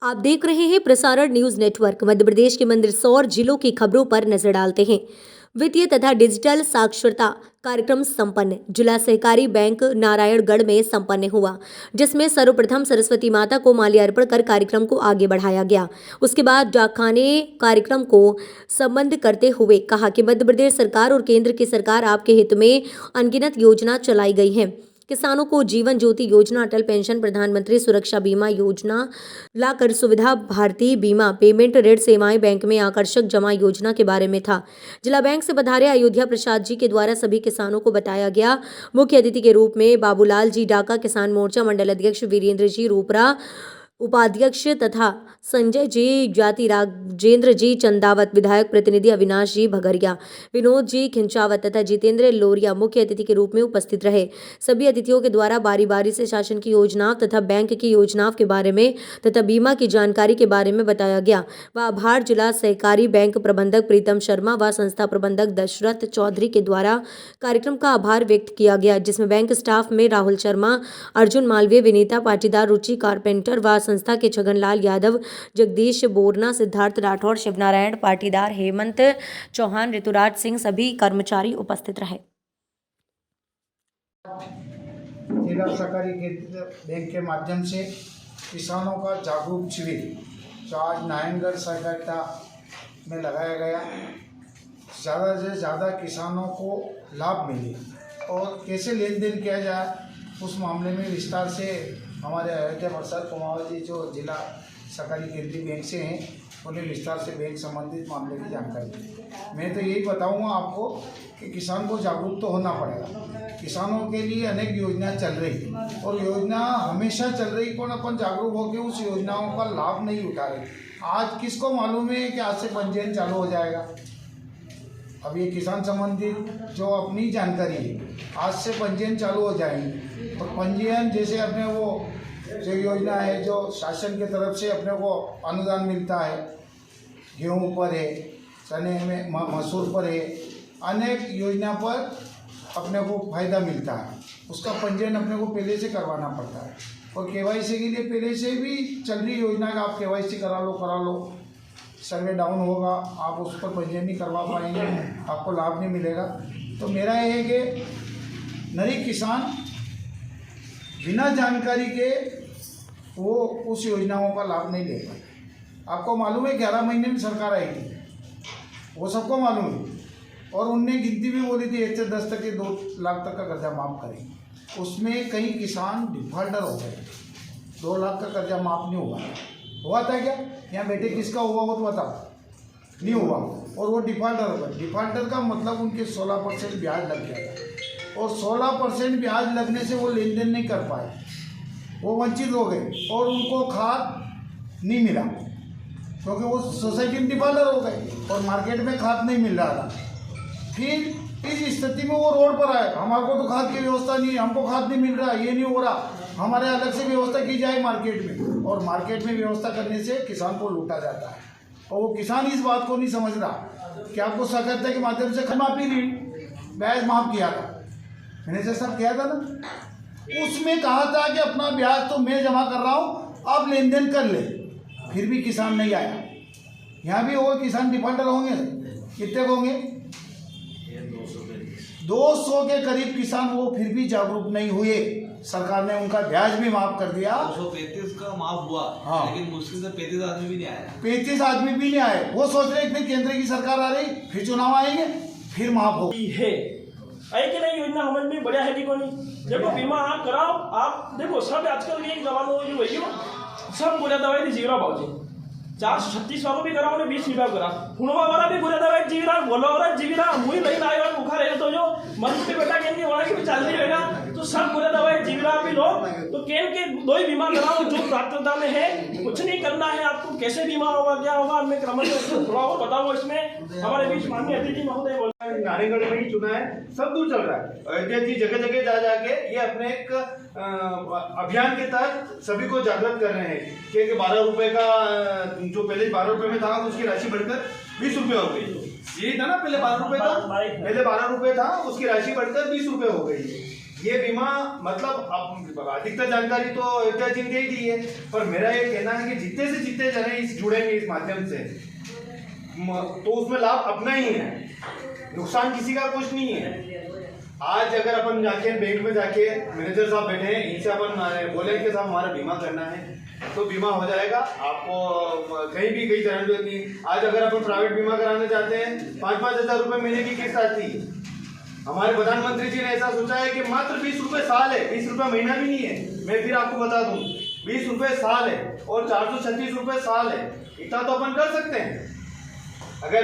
आप देख रहे हैं प्रसारण न्यूज नेटवर्क। मध्य प्रदेश के मंदसौर जिलों की खबरों पर नजर डालते हैं। वित्तीय तथा डिजिटल साक्षरता कार्यक्रम संपन्न जिला सहकारी बैंक नारायणगढ़ में संपन्न हुआ, जिसमें सर्वप्रथम सरस्वती माता को माल्यार्पण कर कार्यक्रम को आगे बढ़ाया गया। उसके बाद डाकखाने कार्यक्रम को संबंध करते हुए कहा कि मध्य प्रदेश सरकार और केंद्र की सरकार आपके हित में अनगिनत योजना चलाई गई है। किसानों को जीवन ज्योति योजना, अटल पेंशन, प्रधानमंत्री सुरक्षा बीमा योजना लाकर सुविधा, भारतीय बीमा, पेमेंट, ऋण सेवाएं, बैंक में आकर्षक जमा योजना के बारे में था। जिला बैंक से पधारे अयोध्या प्रसाद जी के द्वारा सभी किसानों को बताया गया। मुख्य अतिथि के रूप में बाबूलाल जी डाका, किसान मोर्चा मंडल अध्यक्ष वीरेंद्र जी रोपरा, उपाध्यक्ष तथा संजय जी जाति, राजेंद्र जी चंदावत, विधायक प्रतिनिधि अविनाश जी भगरिया, विनोद जी खिंचावत तथा जितेंद्र लोरिया मुख्य अतिथि के रूप में उपस्थित रहे। सभी अतिथियों के द्वारा बारी बारी से शासन की योजनाओं तथा बैंक की योजनाओं के बारे में तथा बीमा की जानकारी के बारे में बताया गया। व आभार जिला सहकारी बैंक प्रबंधक प्रीतम शर्मा व संस्था प्रबंधक दशरथ चौधरी के द्वारा कार्यक्रम का आभार व्यक्त किया गया, जिसमें बैंक स्टाफ में राहुल शर्मा, अर्जुन मालवीय, विनीता पाटीदार, रुचि कारपेंटर व संस्था के छगनलाल यादव, जगदीश बोरना, सिद्धार्थ राठौर, शिवनारायण पाटीदार, हेमंत चौहान, ऋतुराज सिंह सभी कर्मचारी उपस्थित रहे। जिला सहकारी बैंक के माध्यम से किसानों का जागरूक शिविर जो आज नारायणगढ़ सहकारिता में लगाया गया, ज़्यादा से ज़्यादा किसानों को लाभ मिले और कैसे लेन देन किया जाए उस मामले में विस्तार से हमारे अयोध्या प्रसाद कुमार जी जो जिला सहकारी केंद्रीय बैंक से हैं, उन्हें विस्तार से बैंक संबंधित मामले की जानकारी दी। मैं तो यही बताऊंगा आपको कि किसान को जागरूक तो होना पड़ेगा। किसानों के लिए अनेक योजनाएं चल रही और योजना हमेशा चल रही, पर अपन जागरूक होकर उस योजनाओं का लाभ नहीं उठा रहे। आज किसको मालूम है कि आज से पंजीयन चालू हो जाएगा। अब ये किसान संबंधित जो अपनी जानकारी है, आज से पंजीयन चालू हो जाएंगे और पंजीयन जैसे अपने वो जो योजना है जो शासन की तरफ से अपने को अनुदान मिलता है, गेहूँ पर है, चने में मसूर पर है, अनेक योजना पर अपने को फायदा मिलता है। उसका पंजीयन अपने को पहले से करवाना पड़ता है और केवाईसी के लिए पहले से भी चल रही योजना का आप केवाईसी करा लो, सर्वे डाउन होगा, आप उस पर पंजीयन नहीं करवा पाएंगे, आपको लाभ नहीं मिलेगा। तो मेरा ये है कि नई किसान बिना जानकारी के वो उस योजनाओं का लाभ नहीं ले पाए। आपको मालूम है 11 महीने में सरकार आई थी, वो सबको मालूम है और उनने गिनती भी बोली थी 1 से 10 तक के 2 लाख तक का कर्जा माफ़ करेंगे। उसमें कई किसान डिफॉल्टर हो गए, 2 लाख का कर्जा माफ़ नहीं हुआ था क्या? यहाँ बेटे किसका हुआ वो तो बताओ, नहीं हुआ और वो डिफॉल्टर हो गए। डिफॉल्टर का मतलब उनके 16% ब्याज लग गया था और 16% ब्याज लगने से वो लेन देन नहीं कर पाए, वो वंचित हो गए और उनको खाद नहीं मिला क्योंकि वो सोसाइटी में डिफॉल्टर हो गए और मार्केट में खाद नहीं मिल रहा था। फिर इस स्थिति में वो रोड पर आए, हमारे को तो खाद की व्यवस्था नहीं है, हमको खाद नहीं मिल रहा, ये नहीं हो रहा, हमारे अलग से व्यवस्था की जाए मार्केट में। और मार्केट में व्यवस्था करने से किसान को लूटा जाता है और वो किसान इस बात को नहीं समझ रहा कि आपको सहकारिता के माध्यम से माफी ऋण ब्याज माफ किया था, मैंने से सब किया था ना, उसमें कहा था कि अपना ब्याज तो मैं जमा कर रहा हूँ, आप लेन देन कर ले। फिर भी किसान नहीं आया। यहाँ भी और किसान डिफॉल्टर होंगे, कितने होंगे? 200 के करीब किसान, वो फिर भी जागरूक नहीं हुए। सरकार ने उनका ब्याज भी माफ कर दिया। 235 का माफ हुआ, हाँ। लेकिन मुश्किल से 35 आदमी भी नहीं आया। 35 आदमी भी नहीं आए। वो सोच रहे थे केंद्र की सरकार आ रही, फिर चुनाव आएंगे, फिर माफ हो है। कि नहीं योजना समझ में बढ़िया है देखो नहीं, देखो बीमा आप कराओ, आप देखो सब आजकल ये जमाना हो जो सब गोलिया दवाई थी जीरा भाव 436 वालों भी करा, 20 रुपया करा, हुआ वाला भी गोलिया दवाई जीरा बोला हो रहा जीरा मुझे नहीं लाए और बुखार है तो जो मन पे बेटा केंद्र हो रहा है कि चल नहीं रहेगा तो सब गोलिया दवाई जीरा भी लो, तो केंद्र के 2 ही बीमा कराओ जो प्राथमिकता में है। कुछ नहीं करना है आपको, कैसे बीमा होगा क्या होगा, मैं क्रमशः थोड़ा और बताऊँ। इसमें हमारे बीच माननीय अतिथि महोदय बोल नारायणगढ़ में ही चुना है, सब दूर चल रहा है। अयोध्या जी जगह जगह जा जाके ये अपने एक अभियान के तहत सभी को जागृत कर रहे हैं कि 12 रुपए का जो पहले 12 रुपए में था उसकी राशि बढ़कर 20 रुपए हो गई। यही था ना, पहले 12 रुपए था, पहले 12 रुपए था, उसकी राशि बढ़कर 20 रुपए हो गई। ये बीमा मतलब अब अधिकतर जानकारी तो अयोध्या जी ने ही दी है, पर मेरा ये कहना है कि जितने से जितने जने इस जुड़ेंगे इस माध्यम से तो उसमें लाभ अपना ही है, नुकसान किसी का कुछ नहीं है। आज अगर अपन जाके बैंक में जाके मैनेजर साहब बैठे हैं, इनसे अपन बोले कि साहब हमारा बीमा करना है तो बीमा हो जाएगा, आपको कहीं भी कहीं जाने जरूरत नहीं। आज अगर अपन प्राइवेट बीमा कराने जाते हैं 5-5 हज़ार रुपये महीने की किस्त आती है। हमारे प्रधानमंत्री जी ने ऐसा सोचा है कि मात्र 20 रुपये साल है, 20 रुपये महीना भी नहीं है। मैं फिर आपको बता दूं 20 रुपये साल है और 436 रुपये साल है, इतना तो अपन कर सकते हैं। अगर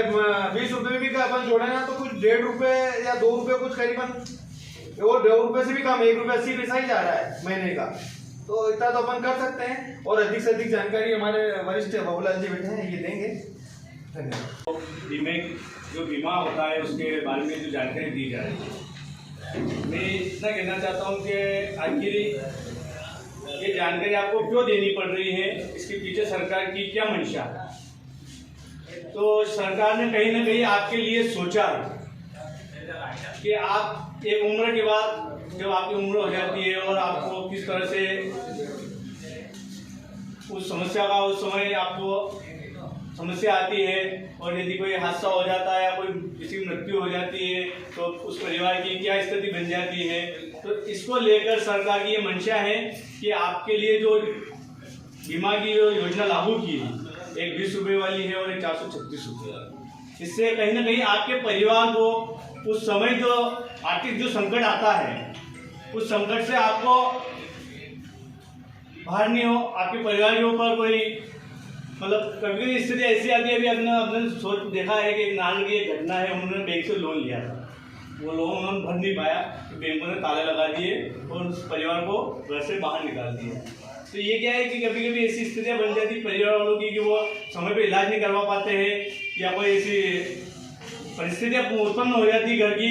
20 रुपये भी अपन जोड़े ना तो कुछ 1.5 रुपये या 2 रुपये कुछ करीबन, और 2 रुपये से भी कम, 1 रुपये 80 पैसा ही जा रहा है महीने का, तो इतना तो अपन कर सकते हैं। और अधिक से अधिक जानकारी हमारे वरिष्ठ बाबूलाल जी बैठे हैं, ये देंगे। धन्यवाद। बीमे जो बीमा होता है उसके बारे में जो जानकारी दी जा रही है, मैं इतना कहना चाहता हूँ कि आखिर ये जानकारी आपको क्यों देनी पड़ रही है, इसके पीछे सरकार की क्या मंशा है। तो सरकार ने कहीं ना कहीं आपके लिए सोचा कि आप एक उम्र के बाद जब आपकी उम्र हो जाती है और आपको किस तरह से उस समस्या का उस समय आपको समस्या आती है, और यदि कोई हादसा हो जाता है या कोई किसी की मृत्यु हो जाती है तो उस परिवार की क्या स्थिति बन जाती है। तो इसको लेकर सरकार की ये मंशा है कि आपके लिए जो बीमा की जो योजना लागू की है, एक 20 रुपये वाली है और एक 436 रुपये, इससे कहीं ना कहीं आपके परिवार को उस समय जो आर्थिक जो संकट आता है उस संकट से आपको बाहर नहीं हो, आपके परिवार के ऊपर कोई मतलब कभी स्थिति ऐसी आती है। अभी अपने सोच देखा है कि एक नाल की एक घटना है, उन्होंने बैंक से लोन लिया था, वो लोन उन्होंने भर नहीं पाया, बैंकों ने ताले लगा दिए और उस परिवार को घर से बाहर निकाल दिया। तो ये क्या है कि कभी कभी ऐसी स्थितियाँ बन जाती परिवार वालों की कि वो समय पे इलाज नहीं करवा पाते हैं या कोई ऐसी परिस्थितियाँ उत्पन्न हो जाती घर की